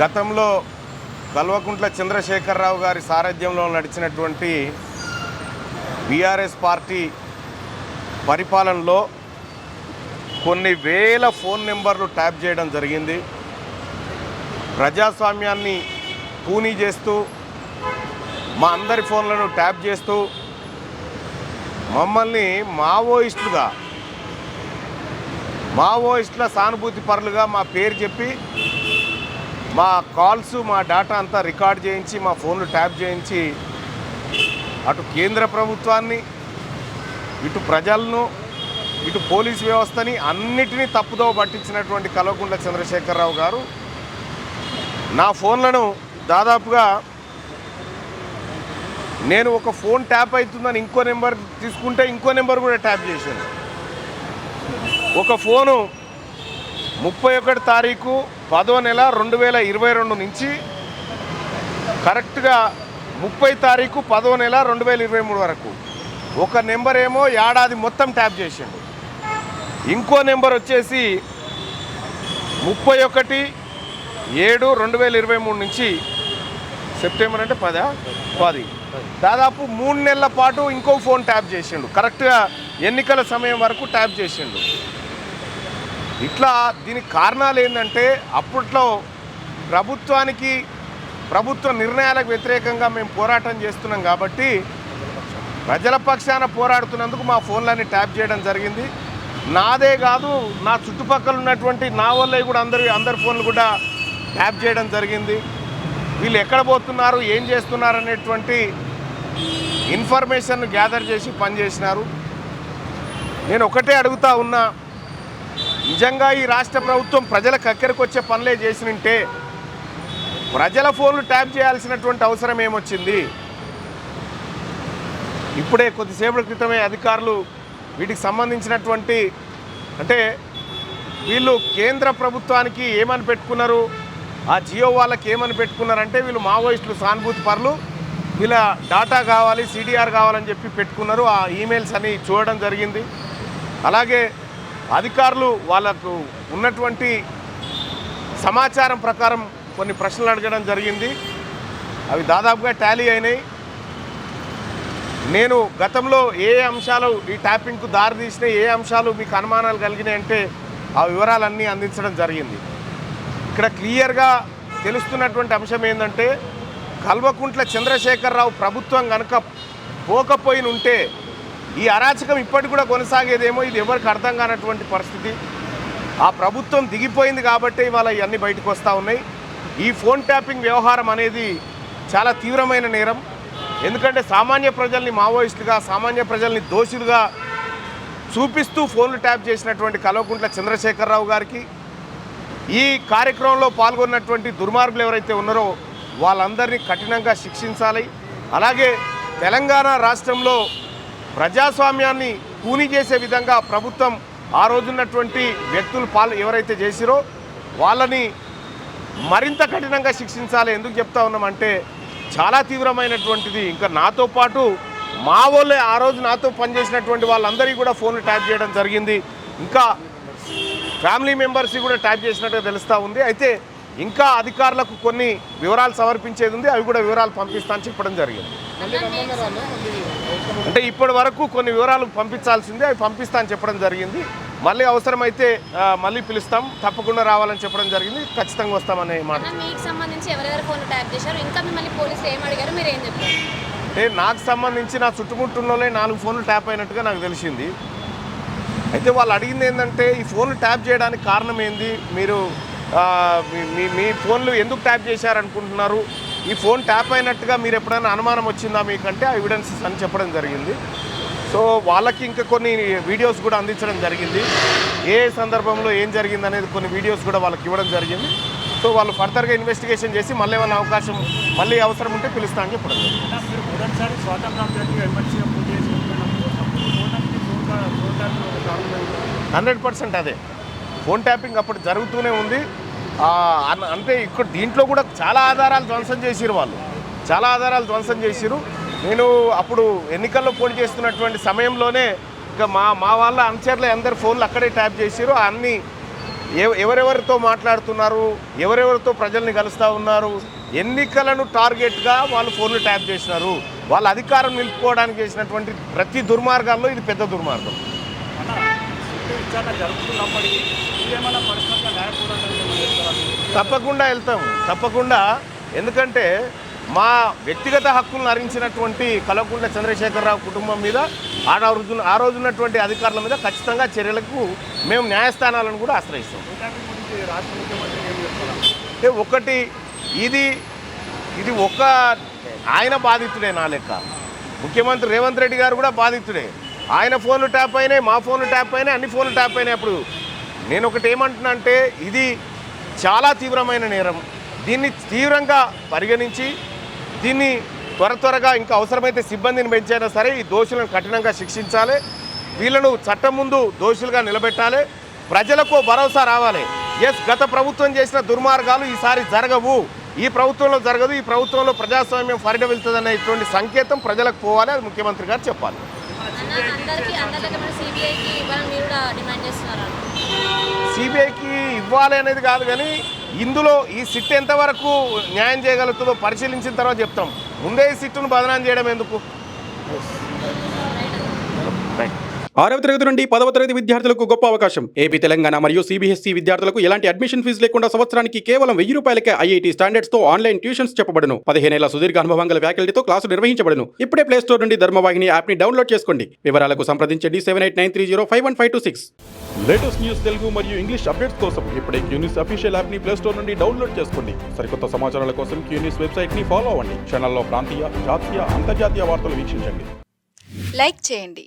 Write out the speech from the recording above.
గతంలో కల్వకుంట్ల చంద్రశేఖరరావు గారి సారథ్యంలో నడిచినటువంటి బీఆర్ఎస్ పార్టీ పరిపాలనలో కొన్ని వేల ఫోన్ నెంబర్లు ట్యాప్ చేయడం జరిగింది. ప్రజాస్వామ్యాన్ని కూనీ చేస్తూ మా అందరి ఫోన్లను ట్యాప్ చేస్తూ మమ్మల్ని మావోయిస్టుల సానుభూతి పరులుగా మా పేరు చెప్పి మా కాల్స్ మా డేటా అంతా రికార్డ్ చేయించి మా ఫోన్లు ట్యాప్ చేయించి అటు కేంద్ర ప్రభుత్వాన్ని ఇటు ప్రజలను ఇటు పోలీసు వ్యవస్థని అన్నిటినీ తప్పుదోవ పట్టించినటువంటి కల్వకుంట్ల చంద్రశేఖరరావు గారు నా ఫోన్లను దాదాపుగా నేను ఒక ఫోన్ ట్యాప్ అవుతుందని ఇంకో నెంబర్ తీసుకుంటే ఇంకో నెంబర్ కూడా ట్యాప్ చేశాను. ఒక ఫోను 31 తారీఖు 10వ నెల 2022 నుంచి కరెక్ట్గా 30 తారీఖు 10వ నెల 2023 వరకు ఒక నెంబర్ ఏమో ఏడాది మొత్తం ట్యాప్ చేసిండు. ఇంకో నెంబర్ వచ్చేసి 31/7/2023 నుంచి సెప్టెంబర్ అంటే 10 దాదాపు 3 నెలల పాటు ఇంకో ఫోన్ ట్యాప్ చేసిండు. కరెక్ట్గా ఎన్నికల సమయం వరకు ట్యాప్ చేసిండు. ఇట్లా దీనికి కారణాలు ఏంటంటే అప్పట్లో ప్రభుత్వ నిర్ణయాలకు వ్యతిరేకంగా మేము పోరాటం చేస్తున్నాం కాబట్టి ప్రజల పక్షాన పోరాడుతున్నందుకు మా ఫోన్లన్నీ ట్యాప్ చేయడం జరిగింది. నాదే కాదు, నా చుట్టుపక్కల ఉన్నటువంటి నా వాళ్ళే కూడా అందరి ఫోన్లు కూడా ట్యాప్ చేయడం జరిగింది. వీళ్ళు ఎక్కడ పోతున్నారు, ఏం చేస్తున్నారు అనేటువంటి ఇన్ఫర్మేషన్ గ్యాదర్ చేసి పనిచేసినారు. నేను ఒకటే అడుగుతా ఉన్నా, నిజంగా ఈ రాష్ట్ర ప్రభుత్వం ప్రజలకు అక్కడికి వచ్చే పనులే చేసినంటే ప్రజల ఫోన్లు ట్యాప్ చేయాల్సినటువంటి అవసరం ఏమొచ్చింది? ఇప్పుడే కొద్దిసేపటి క్రితమే అధికారులు వీటికి సంబంధించినటువంటి అంటే వీళ్ళు కేంద్ర ప్రభుత్వానికి ఏమని పెట్టుకున్నారు, ఆ జియో వాళ్ళకి ఏమని పెట్టుకున్నారంటే వీళ్ళు మావోయిస్టులు సానుభూతి పరులు, వీళ్ళ డాటా కావాలి, సిడిఆర్ కావాలని చెప్పి పెట్టుకున్నారు. ఆ ఈమెయిల్స్ అని చూడడం జరిగింది. అలాగే అధికారులు వాళ్ళకు ఉన్నటువంటి సమాచారం ప్రకారం కొన్ని ప్రశ్నలు అడగడం జరిగింది. అవి దాదాపుగా టాలీ అయినాయి. నేను గతంలో ఏ అంశాలు ఈ ట్యాపింగ్కు దారి తీసినాయి, ఏ అంశాలు మీకు అనుమానాలు కలిగినాయి అంటే ఆ వివరాలన్నీ అందించడం జరిగింది. ఇక్కడ క్లియర్గా తెలుస్తున్నటువంటి అంశం ఏంటంటే కల్వకుంట్ల చంద్రశేఖరరావు ప్రభుత్వం కనుక పోకపోయిన ఉంటే ఈ అరాచకం ఇప్పటికి కూడా కొనసాగేదేమో. ఇది ఎవరికి అర్థం కానటువంటి పరిస్థితి. ఆ ప్రభుత్వం దిగిపోయింది కాబట్టి ఇవాళ ఇవన్నీ బయటకు వస్తూ ఉన్నాయి. ఈ ఫోన్ ట్యాపింగ్ వ్యవహారం అనేది చాలా తీవ్రమైన నేరం. ఎందుకంటే సామాన్య ప్రజల్ని మావోయిస్టులుగా, సామాన్య ప్రజల్ని దోషులుగా చూపిస్తూ ఫోన్లు ట్యాప్ చేసినటువంటి కల్వకుంట్ల చంద్రశేఖరరావు గారికి, ఈ కార్యక్రమంలో పాల్గొన్నటువంటి దుర్మార్గులు ఎవరైతే ఉన్నారో వాళ్ళందరినీ కఠినంగా శిక్షించాలి. అలాగే తెలంగాణ రాష్ట్రంలో ప్రజాస్వామ్యాన్ని కూనీ చేసే విధంగా ప్రభుత్వం ఆ రోజున్నటువంటి వ్యక్తులు ఎవరైతే చేసిరో వాళ్ళని మరింత కఠినంగా శిక్షించాలి. ఎందుకు చెప్తా ఉన్నామంటే చాలా తీవ్రమైనటువంటిది. ఇంకా నాతో పాటు మా వాళ్ళే ఆ రోజు నాతో పనిచేసినటువంటి వాళ్ళందరికీ కూడా ఫోన్లు ట్యాప్ చేయడం జరిగింది. ఇంకా ఫ్యామిలీ మెంబర్స్ని కూడా ట్యాప్ చేసినట్టుగా తెలుస్తూ ఉంది. అయితే ఇంకా అధికారులకు కొన్ని వివరాలు సమర్పించేది ఉంది. అవి కూడా వివరాలు పంపిస్తానని చెప్పడం జరిగింది. అంటే ఇప్పటి వరకు కొన్ని వివరాలు పంపించాల్సిందే, అవి పంపిస్తానని చెప్పడం జరిగింది. మళ్ళీ అవసరమైతే మళ్ళీ పిలుస్తాం, తప్పకుండా రావాలని చెప్పడం జరిగింది. ఖచ్చితంగా వస్తామనే మాట. అంటే నాకు సంబంధించి నా చుట్టుముట్టులోనే 4 ఫోన్లు ట్యాప్ అయినట్టుగా నాకు తెలిసింది. అయితే వాళ్ళు అడిగింది ఏంటంటే ఈ ఫోన్లు ట్యాప్ చేయడానికి కారణం ఏంది, మీరు మీ ఫోన్లు ఎందుకు ట్యాప్ చేశారనుకుంటున్నారు, ఈ ఫోన్ ట్యాప్ అయినట్టుగా మీరు ఎప్పుడైనా అనుమానం వచ్చిందా మీకంటే ఆ ఎవిడెన్సెస్ అని చెప్పడం జరిగింది. సో వాళ్ళకి ఇంకా కొన్ని వీడియోస్ కూడా అందించడం జరిగింది. ఏ సందర్భంలో ఏం జరిగింది అనేది కొన్ని వీడియోస్ కూడా వాళ్ళకి ఇవ్వడం జరిగింది. సో వాళ్ళు ఫర్దర్గా ఇన్వెస్టిగేషన్ చేసి మళ్ళీ ఏమైనా అవకాశం మళ్ళీ అవసరం ఉంటే పిలుస్తా అని చెప్పడం జరిగింది. 100% అదే ఫోన్ ట్యాపింగ్ అప్పుడు జరుగుతూనే ఉంది. అంటే ఇక్కడ దీంట్లో కూడా చాలా ఆధారాలు ధ్వంసం చేసిరు, వాళ్ళు చాలా ఆధారాలు ధ్వంసం చేసిరు. నేను అప్పుడు ఎన్నికల్లో పోటీ చేస్తున్నటువంటి సమయంలోనే ఇక మా వాళ్ళ అనుచరులు అందరి ఫోన్లు అక్కడే ట్యాప్ చేసిరు. అన్ని ఎవరెవరితో మాట్లాడుతున్నారు, ఎవరెవరితో ప్రజల్ని కలుస్తూ ఉన్నారు, ఎన్నికలను టార్గెట్గా వాళ్ళు ఫోన్లు ట్యాప్ చేసినారు. వాళ్ళ అధికారం నిలుపుకోవడానికి చేసినటువంటి ప్రతి దుర్మార్గాల్లో ఇది పెద్ద దుర్మార్గం. తప్పకుండా వెళ్తాము, తప్పకుండా. ఎందుకంటే మా వ్యక్తిగత హక్కులను హరించినటువంటి కల్వకుంట్ల చంద్రశేఖరరావు కుటుంబం మీద ఆ రోజు ఉన్నటువంటి అధికారుల మీద ఖచ్చితంగా చర్యలకు మేము న్యాయస్థానాలను కూడా ఆశ్రయిస్తాం. ఒకటి ఇది ఒక ఆయన బాధితుడే, నా లెక్క ముఖ్యమంత్రి రేవంత్ రెడ్డి గారు కూడా బాధితుడే. ఆయన ఫోన్లు ట్యాప్ అయినాయి, మా ఫోన్లు ట్యాప్ అయినాయి, అన్ని ఫోన్లు ట్యాప్ అయినాయి. అప్పుడు నేను ఒకటి ఏమంటున్నా అంటే ఇది చాలా తీవ్రమైన నేరం. దీన్ని తీవ్రంగా పరిగణించి దీన్ని త్వరగా ఇంకా అవసరమైతే సిబ్బందిని పెంచైనా సరే ఈ దోషులను కఠినంగా శిక్షించాలి. వీళ్ళను చట్టం ముందు దోషులుగా నిలబెట్టాలి. ప్రజలకు భరోసా రావాలి. గత ప్రభుత్వం చేసిన దుర్మార్గాలు ఈసారి జరగవు, ఈ ప్రభుత్వంలో జరగదు, ఈ ప్రభుత్వంలో ప్రజాస్వామ్యం పరిడవిల్తుందనేటువంటి సంకేతం ప్రజలకు పోవాలి. అది ముఖ్యమంత్రి గారు చెప్పాలి. సిబిఐకి ఇవ్వాలి అనేది కాదు, కానీ ఇందులో ఈ సిట్ ఎంతవరకు న్యాయం చేయగలుగుతుందో పరిశీలించిన తర్వాత చెప్తాం. ముందే ఈ సిట్టును బదనాం చేయడం ఎందుకు? 6వ తరగతి నుండి 10వ తరగతి విద్యార్థులకు గొప్ప అవకాశం. ఏపీ, తెలంగాణ మరియు సిబిఎస్ఈ విద్యార్థులకు ఎలాంటి అడ్మిషన్ ఫీజు లేకుండా సంవత్సరానికి కేవలం 1000 రూపాయలకే ఐఐటీ స్టాండర్డ్స్ తో ఆన్లైన్ ట్యూషన్స్ చెప్పబడును. 15 ఏళ్ల సుదీర్ఘ అనుభవం గల ఫ్యాకల్టీతో క్లాసులు నిర్వహించబడును. ఇప్పుడే ప్లే స్టోర్ నుండి ధర్మవాహిని యాప్ ని డౌన్లోడ్ చేసుకోండి. వివరాలకు సంప్రదించండి 7893051526. లేటెస్ట్ న్యూస్ తెలుగు మరియు ఇంగ్లీష్ అప్డేట్స్ కోసం ఇప్పుడే క్యూన్యూస్ అఫీషియల్ యాప్ ని ప్లే స్టోర్ నుండి డౌన్లోడ్ చేసుకోండి. సరికొత్త సమాచారాల కోసం క్యూన్యూస్ వెబ్సైట్ ని ఫాలో అవ్వండి. ఛానల్లో ప్రాంతీయ, జాతీయ, అంతర్జాతీయ వార్తలు వీక్షించండి. లైక్ చేయండి.